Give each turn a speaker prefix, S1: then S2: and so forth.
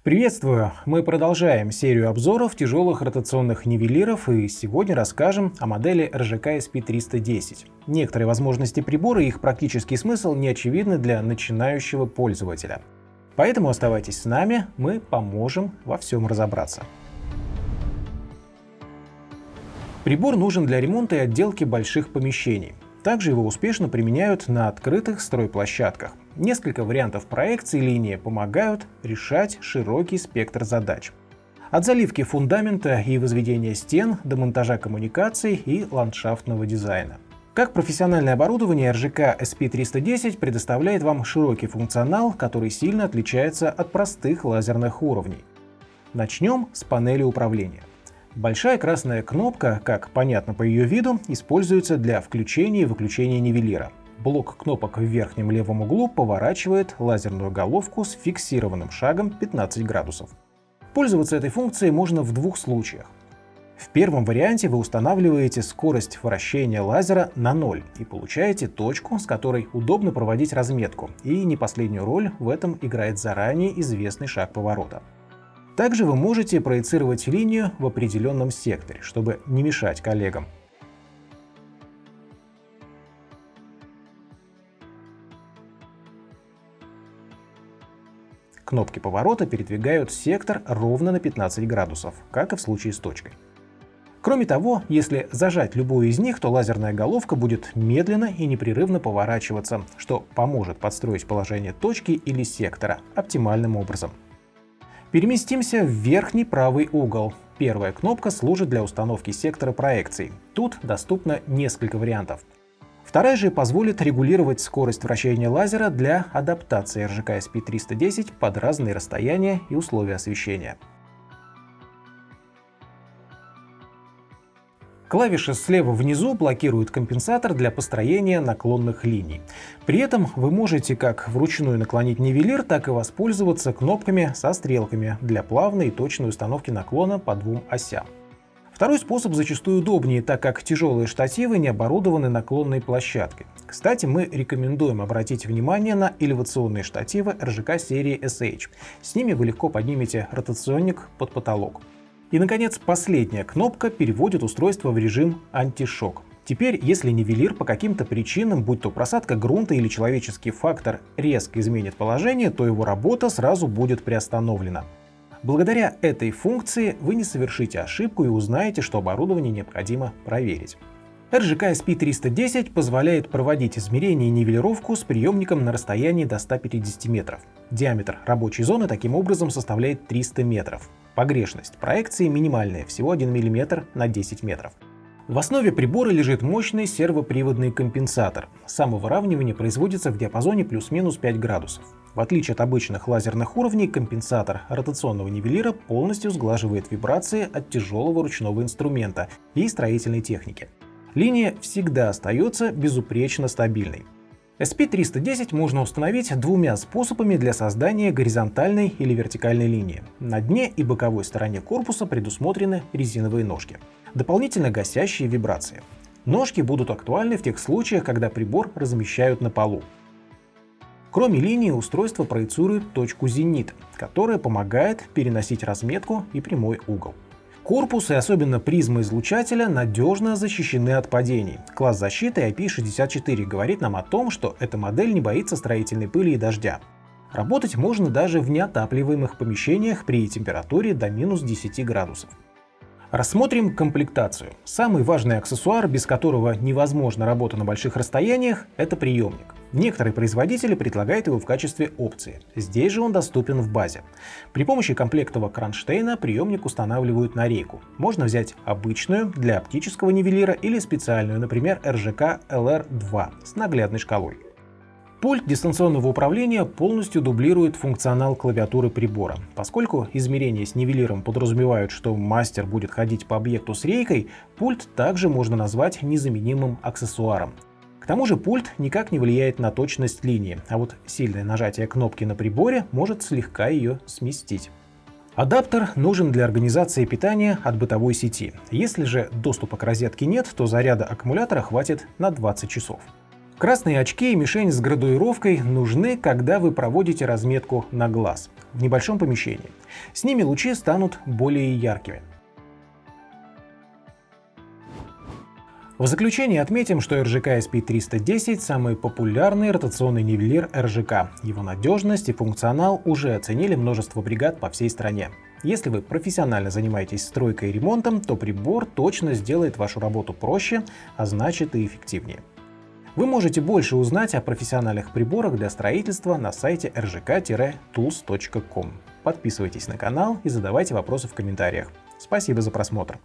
S1: Приветствую! Мы продолжаем серию обзоров тяжелых ротационных нивелиров и сегодня расскажем о модели RGK SP310. Некоторые возможности прибора и их практический смысл не очевидны для начинающего пользователя. Поэтому оставайтесь с нами, мы поможем во всем разобраться. Прибор нужен для ремонта и отделки больших помещений. Также его успешно применяют на открытых стройплощадках. Несколько вариантов проекции линии помогают решать широкий спектр задач. От заливки фундамента и возведения стен до монтажа коммуникаций и ландшафтного дизайна. Как профессиональное оборудование, RGK SP310 предоставляет вам широкий функционал, который сильно отличается от простых лазерных уровней. Начнем с панели управления. Большая красная кнопка, как понятно по ее виду, используется для включения и выключения нивелира. Блок кнопок в верхнем левом углу поворачивает лазерную головку с фиксированным шагом 15 градусов. Пользоваться этой функцией можно в двух случаях. В первом варианте вы устанавливаете скорость вращения лазера на 0 и получаете точку, с которой удобно проводить разметку, и не последнюю роль в этом играет заранее известный шаг поворота. Также вы можете проецировать линию в определенном секторе, чтобы не мешать коллегам. Кнопки поворота передвигают сектор ровно на 15 градусов, как и в случае с точкой. Кроме того, если зажать любую из них, то лазерная головка будет медленно и непрерывно поворачиваться, что поможет подстроить положение точки или сектора оптимальным образом. Переместимся в верхний правый угол. Первая кнопка служит для установки сектора проекций. Тут доступно несколько вариантов. Вторая же позволит регулировать скорость вращения лазера для адаптации RGK SP310 под разные расстояния и условия освещения. Клавиша слева внизу блокирует компенсатор для построения наклонных линий. При этом вы можете как вручную наклонить нивелир, так и воспользоваться кнопками со стрелками для плавной и точной установки наклона по двум осям. Второй способ зачастую удобнее, так как тяжелые штативы не оборудованы наклонной площадкой. Кстати, мы рекомендуем обратить внимание на элевационные штативы RGK серии SH. С ними вы легко поднимете ротационник под потолок. И, наконец, последняя кнопка переводит устройство в режим антишок. Теперь, если нивелир по каким-то причинам, будь то просадка грунта или человеческий фактор, резко изменит положение, то его работа сразу будет приостановлена. Благодаря этой функции вы не совершите ошибку и узнаете, что оборудование необходимо проверить. RGK SP310 позволяет проводить измерения и нивелировку с приемником на расстоянии до 150 метров. Диаметр рабочей зоны таким образом составляет 300 метров. Погрешность проекции минимальная, всего 1 мм на 10 метров. В основе прибора лежит мощный сервоприводный компенсатор. Самовыравнивание производится в диапазоне плюс-минус 5 градусов. В отличие от обычных лазерных уровней, компенсатор ротационного нивелира полностью сглаживает вибрации от тяжелого ручного инструмента и строительной техники. Линия всегда остается безупречно стабильной. SP310 можно установить двумя способами для создания горизонтальной или вертикальной линии. На дне и боковой стороне корпуса предусмотрены резиновые ножки, дополнительно гасящие вибрации. Ножки будут актуальны в тех случаях, когда прибор размещают на полу. Кроме линии, устройство проецирует точку зенита, которая помогает переносить разметку и прямой угол. Корпус и особенно призма излучателя надежно защищены от падений. Класс защиты IP64 говорит нам о том, что эта модель не боится строительной пыли и дождя. Работать можно даже в неотапливаемых помещениях при температуре до минус 10 градусов. Рассмотрим комплектацию. Самый важный аксессуар, без которого невозможна работа на больших расстояниях, это приемник. Некоторые производители предлагают его в качестве опции. Здесь же он доступен в базе. При помощи комплектного кронштейна приемник устанавливают на рейку. Можно взять обычную для оптического нивелира или специальную, например, RGK LR2 с наглядной шкалой. Пульт дистанционного управления полностью дублирует функционал клавиатуры прибора. Поскольку измерения с нивелиром подразумевают, что мастер будет ходить по объекту с рейкой, пульт также можно назвать незаменимым аксессуаром. К тому же пульт никак не влияет на точность линии, а вот сильное нажатие кнопки на приборе может слегка ее сместить. Адаптер нужен для организации питания от бытовой сети. Если же доступа к розетке нет, то заряда аккумулятора хватит на 20 часов. Красные очки и мишень с градуировкой нужны, когда вы проводите разметку на глаз в небольшом помещении. С ними лучи станут более яркими. В заключение отметим, что RGK SP310 – самый популярный ротационный нивелир RGK. Его надежность и функционал уже оценили множество бригад по всей стране. Если вы профессионально занимаетесь стройкой и ремонтом, то прибор точно сделает вашу работу проще, а значит и эффективнее. Вы можете больше узнать о профессиональных приборах для строительства на сайте rgk-tools.com. Подписывайтесь на канал и задавайте вопросы в комментариях. Спасибо за просмотр.